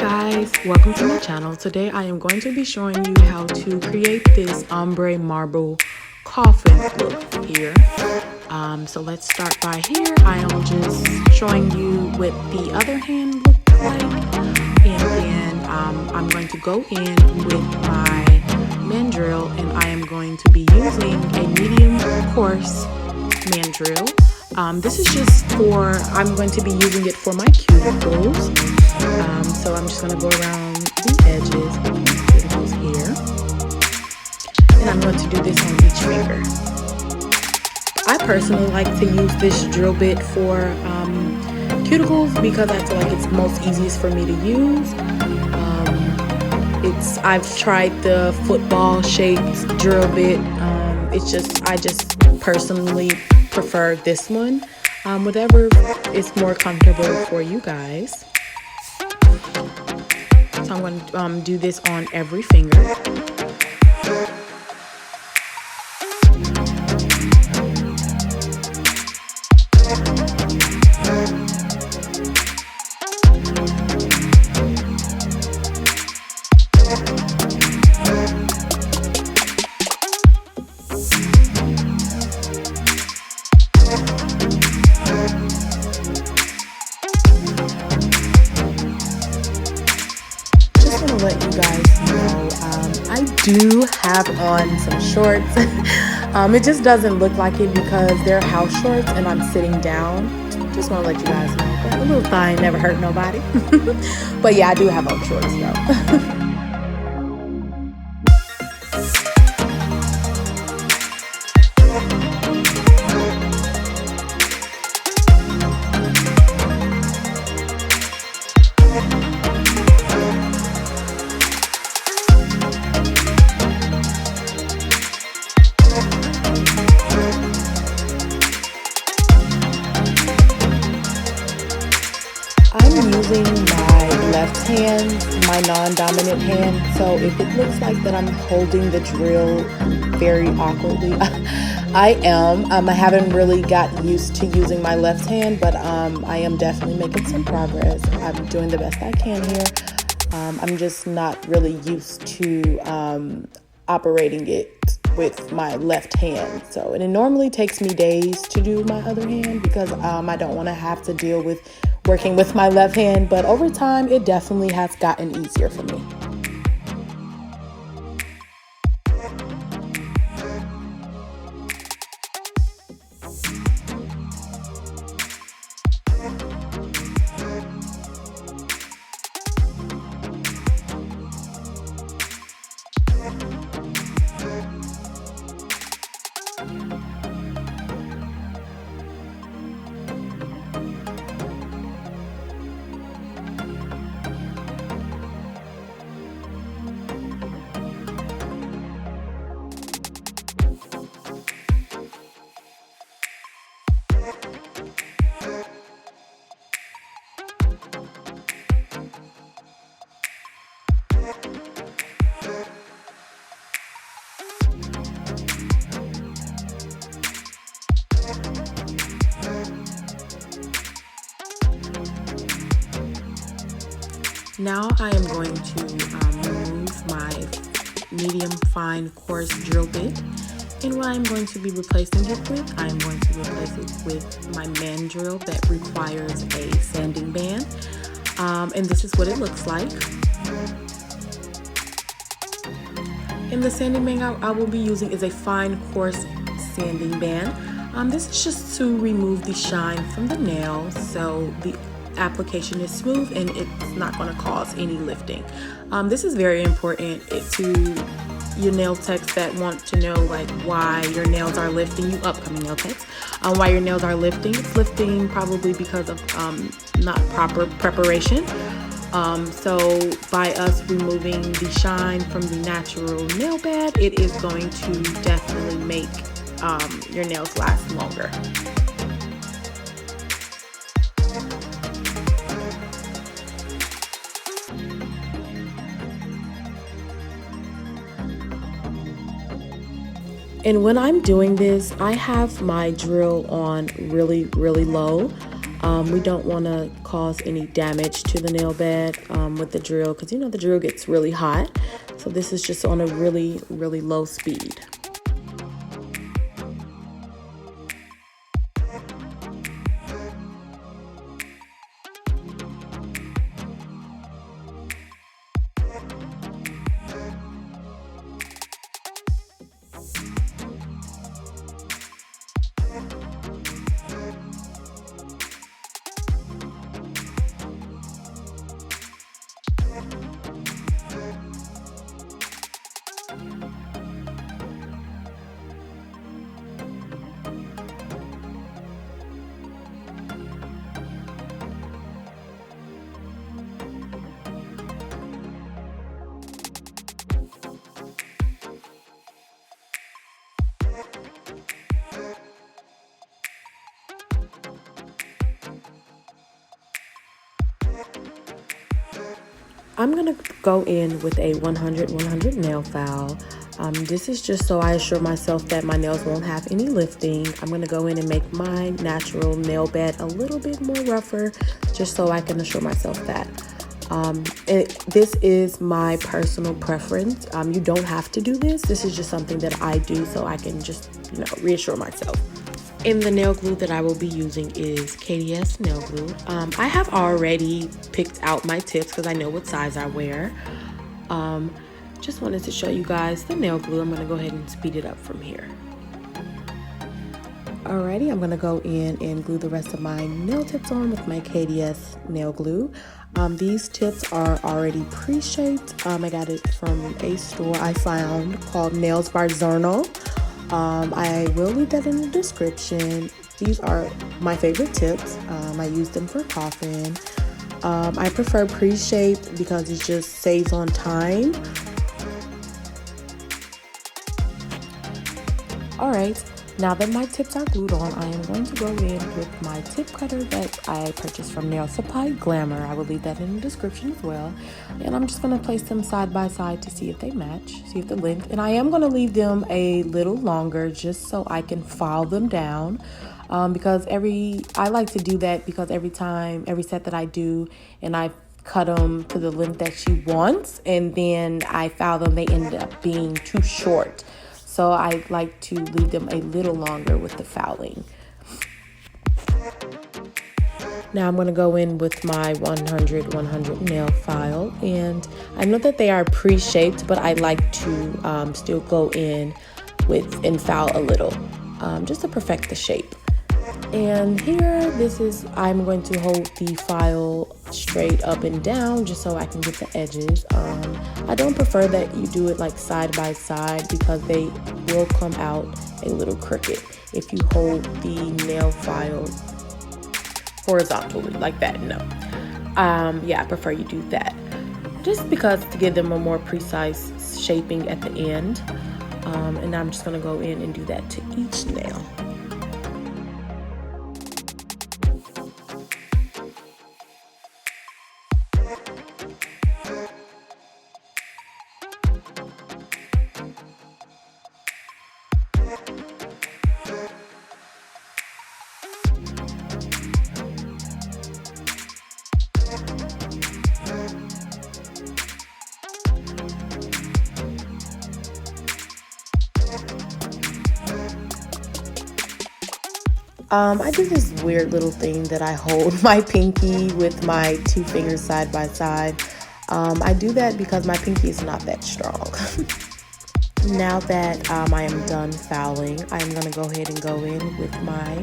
guys, welcome to my channel. Today I am going to be showing you how to create this ombre marble coffin look here. So let's start by here. I am just showing you what the other hand looks like, and then I'm going to go in with my mandrel, and I am going to be using a medium coarse mandrel. This is just for, I'm going to be using it for my cuticles. So I'm just going to go around the edges of my cuticles here. And I'm going to do this on each finger. I personally like to use this drill bit for cuticles because I feel like it's most easiest for me to use. I've tried the football shaped drill bit. I just personally prefer this one. Whatever is more comfortable for you guys. So I'm going to do this on every finger. Let you guys know I do have on some shorts. It just doesn't look like it because they're house shorts and I'm sitting down. Just want to let you guys know, but a little thigh never hurt nobody. But yeah, I do have on shorts though. I'm using my left hand, my non-dominant hand, so if it looks like that I'm holding the drill very awkwardly, I am. I haven't really got used to using my left hand, but I am definitely making some progress. I'm doing the best I can here. I'm just not really used to operating it with my left hand. And it normally takes me days to do my other hand because I don't want to have to deal with working with my left hand, but over time it definitely has gotten easier for me. Now I am going to remove my medium fine coarse drill bit, and what I'm going to be replacing it with, I'm going to replace it with my mandrel that requires a sanding band, and this is what it looks like. And the sanding band I will be using is a fine coarse sanding band. This is just to remove the shine from the nail so the application is smooth and it's not going to cause any lifting. This is very important to your nail techs that want to know like why your nails are lifting, you upcoming nail techs, why your nails are lifting. It's lifting probably because of not proper preparation. So by us removing the shine from the natural nail bed, it is going to definitely make your nails last longer. And when I'm doing this, I have my drill on really low. We don't want to cause any damage to the nail bed with the drill, because you know the drill gets really hot. So this is just on a really, really low speed. I'm gonna go in with a 100 nail file. This is just so I assure myself that my nails won't have any lifting. I'm gonna go in and make my natural nail bed a little bit more rougher, just so I can assure myself that. This is my personal preference. You don't have to do this. This is just something that I do so I can just, you know, reassure myself. And the nail glue that I will be using is KDS nail glue. I have already picked out my tips because I know what size I wear. Just wanted to show you guys the nail glue. I'm gonna go ahead and speed it up from here. Alrighty, I'm gonna go in and glue the rest of my nail tips on with my KDS nail glue. These tips are already pre-shaped. I got it from a store I found called Nails by Zerno. I will leave that in the description. These are my favorite tips. I use them for coffin. I prefer pre-shaped because it just saves on time. Alright, now that my tips are glued on, I am going to go in with my tip cutter that I purchased from Nail Supply Glamour. I will leave that in the description as well. And I'm just going to place them side by side to see if they match, see if the length. And I am going to leave them a little longer just so I can file them down. Because I like to do that because every set that I do and I cut them to the length that she wants and then I file them, they end up being too short. So I like to leave them a little longer with the filing. Now I'm going to go in with my 100 nail file, and I know that they are pre-shaped, but I like to still go in with and file a little just to perfect the shape. And here, I'm going to hold the file straight up and down just so I can get the edges. I don't prefer that you do it like side by side because they will come out a little crooked if you hold the nail file horizontally like that. No. Yeah, I prefer you do that just because to give them a more precise shaping at the end. And I'm just going to go in and do that to each nail. I do this weird little thing that I hold my pinky with my two fingers side by side. I do that because my pinky is not that strong. Now that I am done filing, I'm going to go ahead and go in with my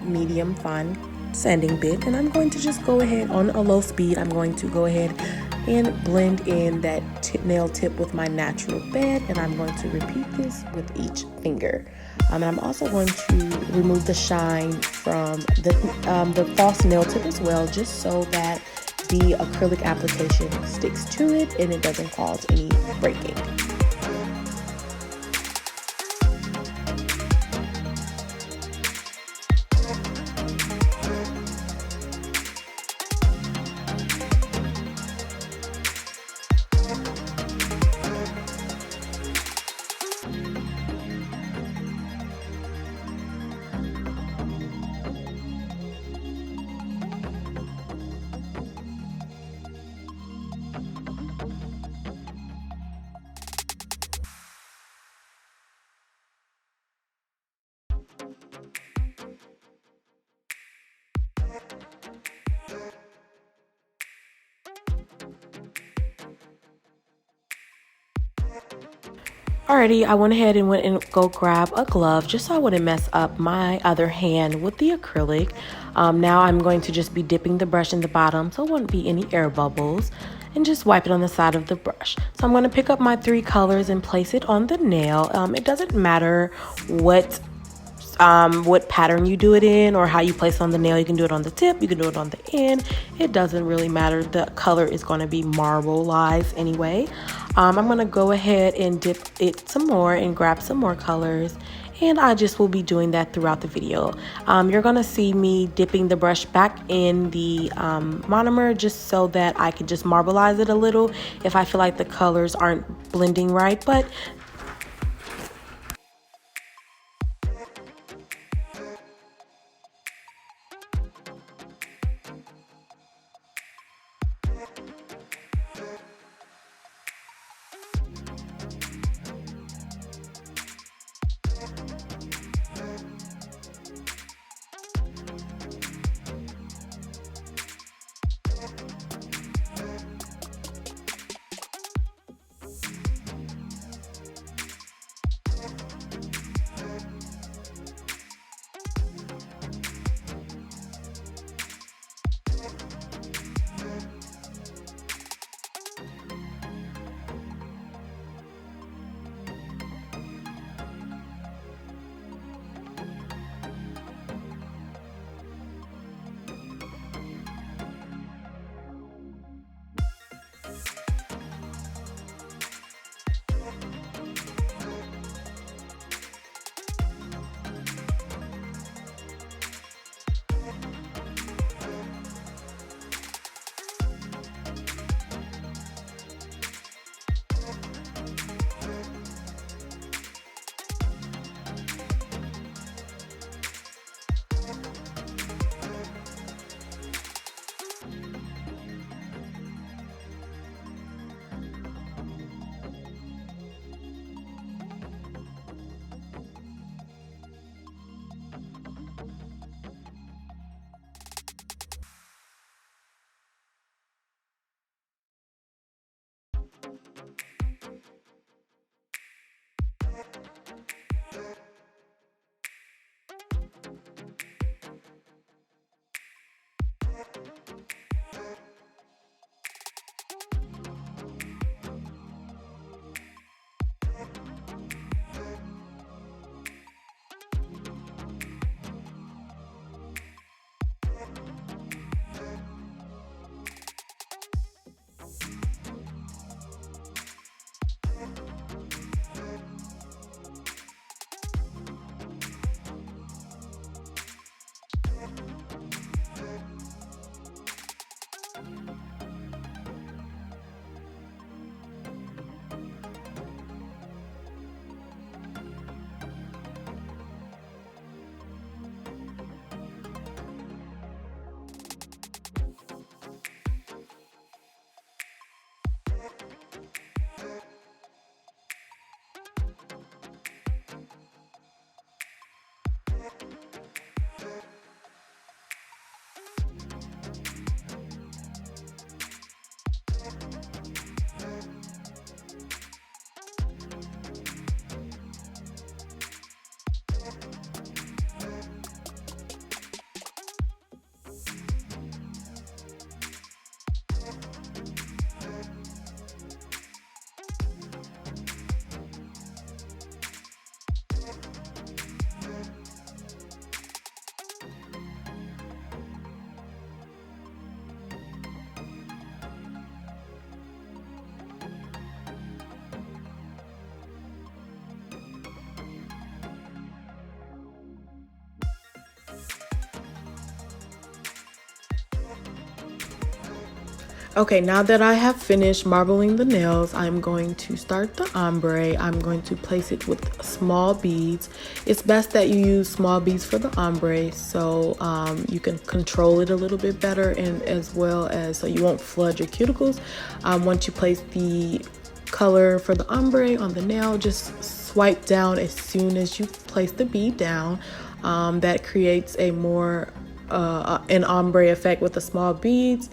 medium fine sanding bit, and I'm going to just go ahead on a low speed. I'm going to go ahead and blend in that nail tip with my natural bed, and I'm going to repeat this with each finger. And I'm also going to remove the shine from the false nail tip as well, just so that the acrylic application sticks to it and it doesn't cause any breaking. Alrighty, I went ahead and go grab a glove just so I wouldn't mess up my other hand with the acrylic. Now I'm going to just be dipping the brush in the bottom so it won't be any air bubbles, and just wipe it on the side of the brush. So I'm going to pick up my 3 colors and place it on the nail. It doesn't matter what pattern you do it in or how you place it on the nail. You can do it on the tip, you can do it on the end. It doesn't really matter. The color is going to be marbleized anyway. I'm going to go ahead and dip it some more and grab some more colors, and I just will be doing that throughout the video. You're going to see me dipping the brush back in the monomer just so that I can just marbleize it a little if I feel like the colors aren't blending right. But okay, now that I have finished marbling the nails, I'm going to start the ombre. I'm going to place it with small beads. It's best that you use small beads for the ombre so you can control it a little bit better, and as well as so you won't flood your cuticles. Once you place the color for the ombre on the nail, just swipe down as soon as you place the bead down. That creates a more an ombre effect with the small beads.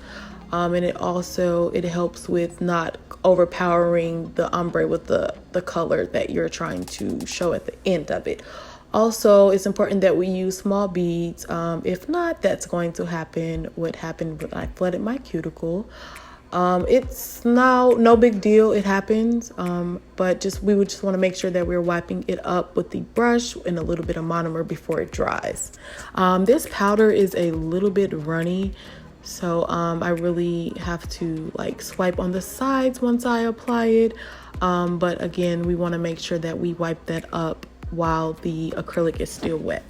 and it helps with not overpowering the ombre with the color that you're trying to show at the end of it. Also, it's important that we use small beads. If not, that's going to happen what happened when I flooded my cuticle. It's now no big deal, it happens, but we would just want to make sure that we're wiping it up with the brush and a little bit of monomer before it dries. This powder is a little bit runny, so I really have to like swipe on the sides once I apply it, but again, we want to make sure that we wipe that up while the acrylic is still wet.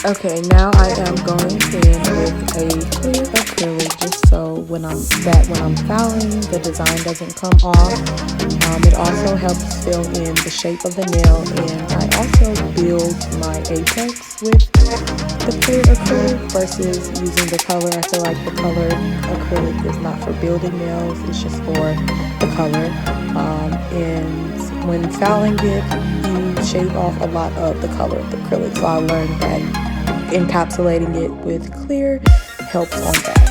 Okay, now I am going in with a clear acrylic just so when I'm filing, the design doesn't come off. It also helps fill in the shape of the nail, and I also build my apex with the clear acrylic versus using the color. I feel like the colored acrylic is not for building nails, it's just for the color. And when filing it, you shave off a lot of the color of the acrylic, so I learned that encapsulating it with clear helps on that.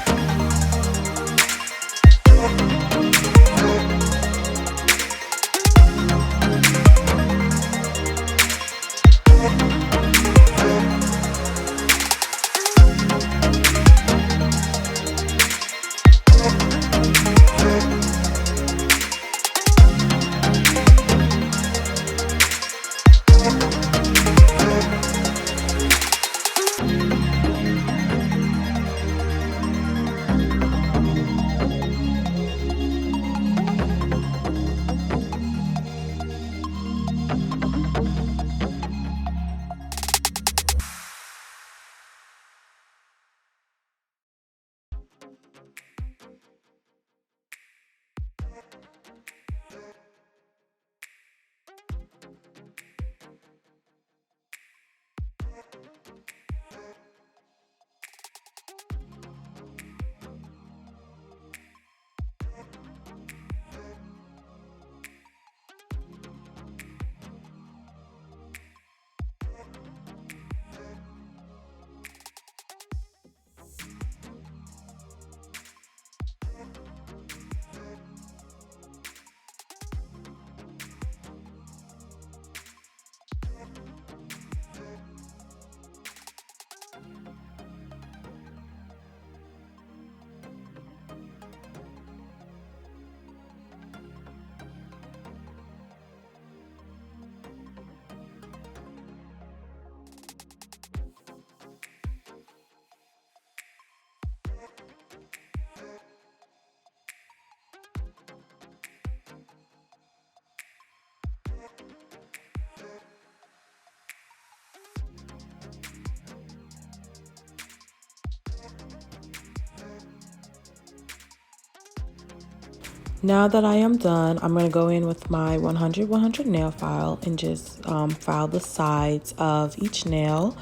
Now that I am done, I'm going to go in with my 100 nail file and just file the sides of each nail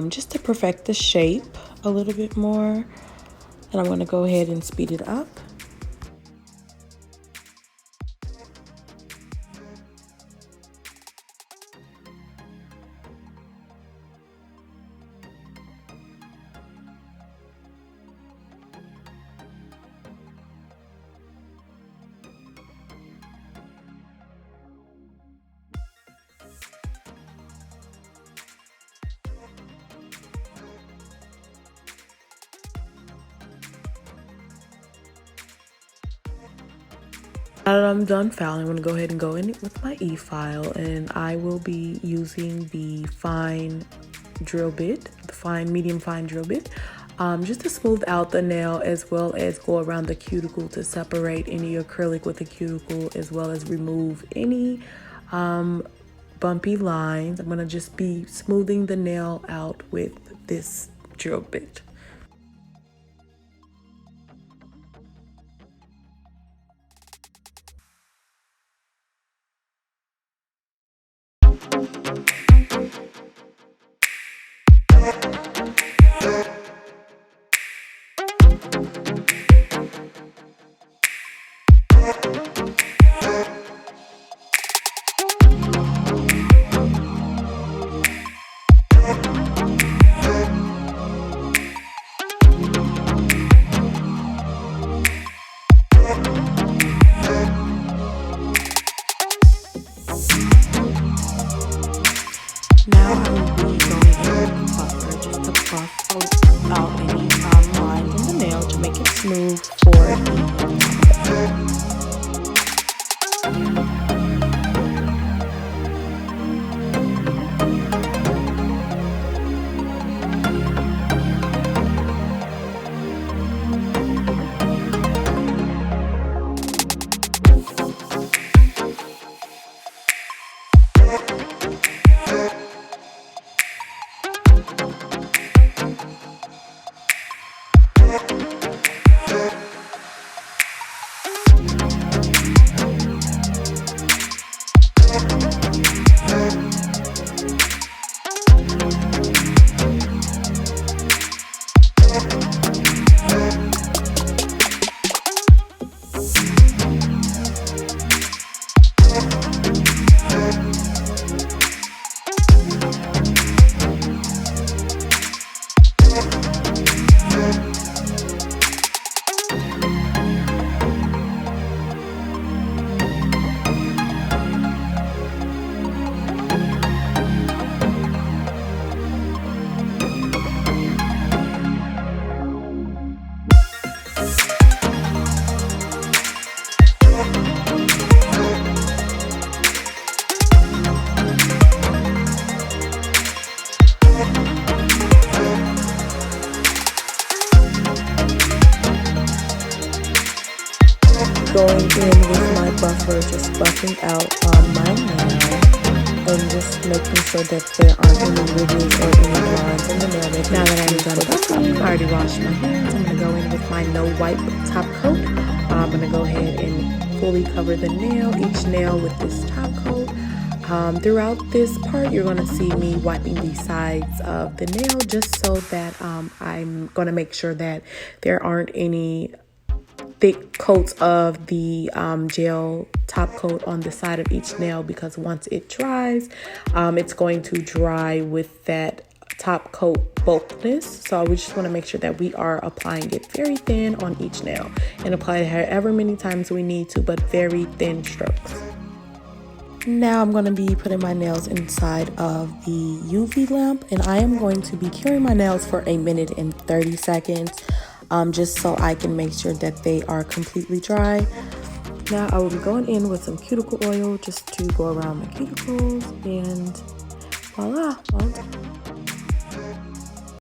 just to perfect the shape a little bit more. And I'm going to go ahead and speed it up. Now that I'm done filing, I'm going to go ahead and go in with my e-file, and I will be using the fine drill bit, the medium fine drill bit, just to smooth out the nail, as well as go around the cuticle to separate any acrylic with the cuticle, as well as remove any bumpy lines. I'm going to just be smoothing the nail out with this drill bit. Now I will be going in with a buffer just to buff out any lines in the nail to make it smooth for the going in with my buffer, just buffing out my nail and just making sure that there aren't any ridges or any lines in the nail. Now that I'm done buffing, I already washed my hands. I'm going to go in with my no wipe top coat. I'm going to go ahead and fully cover the nail, each nail with this top coat. Throughout this part, you're going to see me wiping the sides of the nail just so that I'm going to make sure that there aren't any thick coats of the gel top coat on the side of each nail, because once it dries, it's going to dry with that top coat bulkiness. So we just want to make sure that we are applying it very thin on each nail and apply it however many times we need to, but very thin strokes. Now I'm going to be putting my nails inside of the UV lamp, and I am going to be curing my nails for 1 minute and 30 seconds, just so I can make sure that they are completely dry. Now I will be going in with some cuticle oil just to go around the cuticles, and voila, all done.